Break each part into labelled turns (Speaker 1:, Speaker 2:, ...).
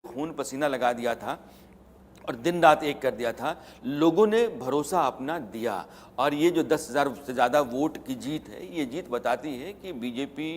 Speaker 1: खून पसीना लगा दिया था और दिन रात एक कर दिया था। लोगों ने भरोसा अपना दिया और ये जो 10,000 से ज़्यादा वोट की जीत है, ये जीत बताती है कि बीजेपी,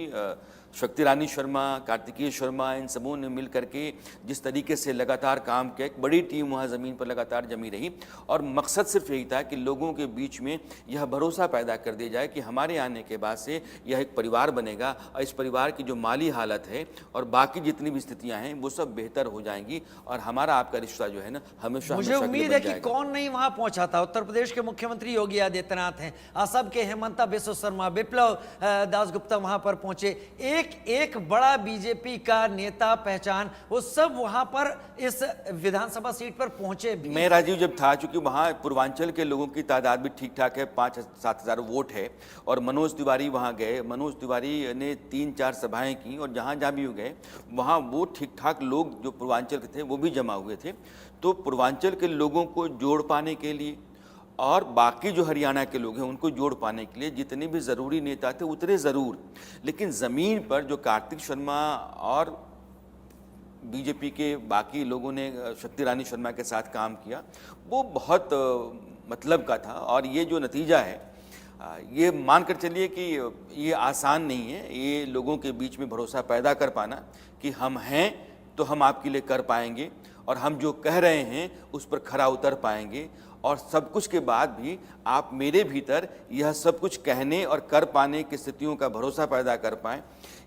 Speaker 1: शक्ति रानी शर्मा, कार्तिकेय शर्मा, इन सबों ने मिल करके जिस तरीके से लगातार काम किया, एक बड़ी टीम वहाँ ज़मीन पर लगातार जमी रही और मकसद सिर्फ यही था कि लोगों के बीच में यह भरोसा पैदा कर दिया जाए कि हमारे आने के बाद से यह एक परिवार बनेगा और इस परिवार की जो माली हालत है और बाकी जितनी भी स्थितियाँ हैं वो सब बेहतर हो जाएंगी और हमारा आपका रिश्ता जो है ना हमेशा
Speaker 2: मुझे
Speaker 1: हमेशा के लिए
Speaker 2: उम्मीद
Speaker 1: बन
Speaker 2: है कि
Speaker 1: जाएगा।
Speaker 2: कौन नहीं वहां पहुंचा था। उत्तर प्रदेश के मुख्यमंत्री योगी आदित्यनाथ हैं, असम के हेमंता बिस्वा शर्मा, विप्लव दासगुप्ता वहां पर पहुंचे, एक एक बड़ा बीजेपी का नेता पहचान, वो सब वहां पर इस विधानसभा सीट पर पहुंचे भी।
Speaker 1: मैं राजीव जब था, चूंकि वहाँ पूर्वांचल के लोगों की तादाद भी ठीक ठाक है, 5-7 हज़ार वोट है और मनोज तिवारी वहाँ गए। मनोज तिवारी ने 3-4 सभाएं की और जहाँ जहाँ भी गए वहाँ वो ठीक ठाक लोग जो पूर्वांचल के थे वो भी जमा हुए थे। तो पूर्वांचल के लोगों को जोड़ पाने के लिए और बाकी जो हरियाणा के लोग हैं उनको जोड़ पाने के लिए जितने भी ज़रूरी नेता थे उतरे ज़रूर, लेकिन ज़मीन पर जो कार्तिक शर्मा और बीजेपी के बाकी लोगों ने शक्ति रानी शर्मा के साथ काम किया वो बहुत मतलब का था। और ये जो नतीजा है, ये मान कर चलिए कि ये आसान नहीं है, ये लोगों के बीच में भरोसा पैदा कर पाना कि हम हैं तो हम आपके लिए कर पाएंगे और हम जो कह रहे हैं उस पर खरा उतर पाएंगे और सब कुछ के बाद भी आप मेरे भीतर यह सब कुछ कहने और कर पाने की स्थितियों का भरोसा पैदा कर पाएं,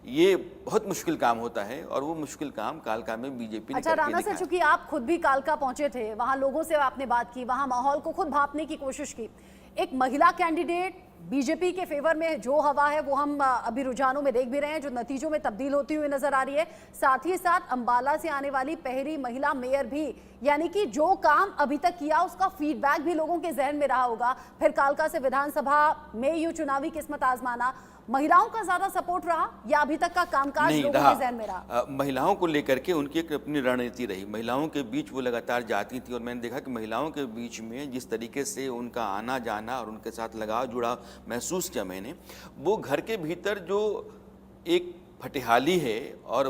Speaker 1: ये बहुत मुश्किल काम होता है और वो मुश्किल काम कालका में बीजेपी ने
Speaker 3: अच्छा
Speaker 1: करके
Speaker 3: राणा सर,
Speaker 1: दिखाया।
Speaker 3: चूंकि आप खुद भी कालका पहुंचे थे, वहां लोगों से आपने बात की, वहां माहौल को खुद भांपने की कोशिश की, एक महिला कैंडिडेट बीजेपी के फेवर में जो हवा है वो हम अभी रुझानों में देख भी रहे हैं, जो नतीजों में तब्दील होती हुई नजर आ रही है। साथ ही साथ अंबाला से आने वाली पहली महिला मेयर भी, यानी कि जो काम अभी तक किया उसका फीडबैक भी लोगों के जहन में रहा होगा। फिर कालका से विधानसभा में यूं चुनावी किस्मत आजमाना, महिलाओं का ज्यादा सपोर्ट रहा या अभी तक का कामकाज
Speaker 1: नहीं
Speaker 3: लोगों
Speaker 1: रहा।
Speaker 3: के जहन में रहा?
Speaker 1: महिलाओं को लेकर के उनकी एक अपनी रणनीति रही, महिलाओं के बीच वो लगातार जाती थी और मैंने देखा कि महिलाओं के बीच में जिस तरीके से उनका आना जाना और उनके साथ लगाव जुड़ाव महसूस किया मैंने, वो घर के भीतर जो एक फटिहाली है और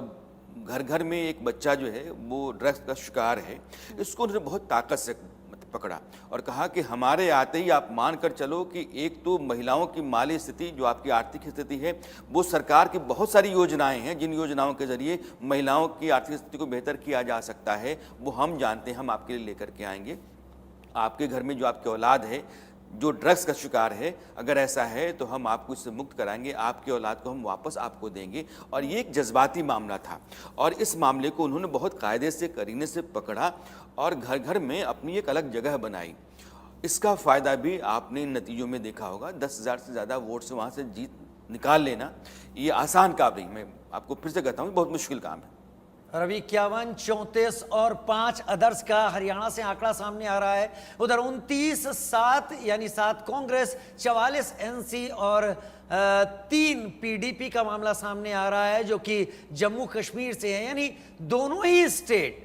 Speaker 1: घर घर में एक बच्चा जो है वो ड्रग्स का शिकार है, इसको उन्होंने बहुत ताकत से पकड़ा और कहा कि हमारे आते ही आप मान कर चलो कि एक तो महिलाओं की माली स्थिति, जो आपकी आर्थिक स्थिति है, वो सरकार की बहुत सारी योजनाएं हैं जिन योजनाओं के जरिए महिलाओं की आर्थिक स्थिति को बेहतर किया जा सकता है, वो हम जानते हैं, हम आपके लिए लेकर के आएंगे। आपके घर में जो आपकी औलाद है जो ड्रग्स का शिकार है, अगर ऐसा है तो हम आपको इससे मुक्त कराएंगे, आपकी औलाद को हम वापस आपको देंगे। और ये एक जज्बाती मामला था और इस मामले को उन्होंने बहुत कायदे से, करीने से पकड़ा और घर घर में अपनी एक अलग जगह बनाई। इसका फ़ायदा भी आपने इन नतीजों में देखा होगा। 10,000 से ज़्यादा वोट से वहाँ से जीत निकाल लेना ये आसान काम नहीं, मैं आपको फिर से कहता हूँ बहुत मुश्किल काम है।
Speaker 2: रवि, 51, 34 और 5 अदर्स का हरियाणा से आंकड़ा सामने आ रहा है। उधर 29, 7 यानी 7 कांग्रेस, 44 एनसी और 3 पीडीपी का मामला सामने आ रहा है जो कि जम्मू कश्मीर से है, यानी दोनों ही स्टेट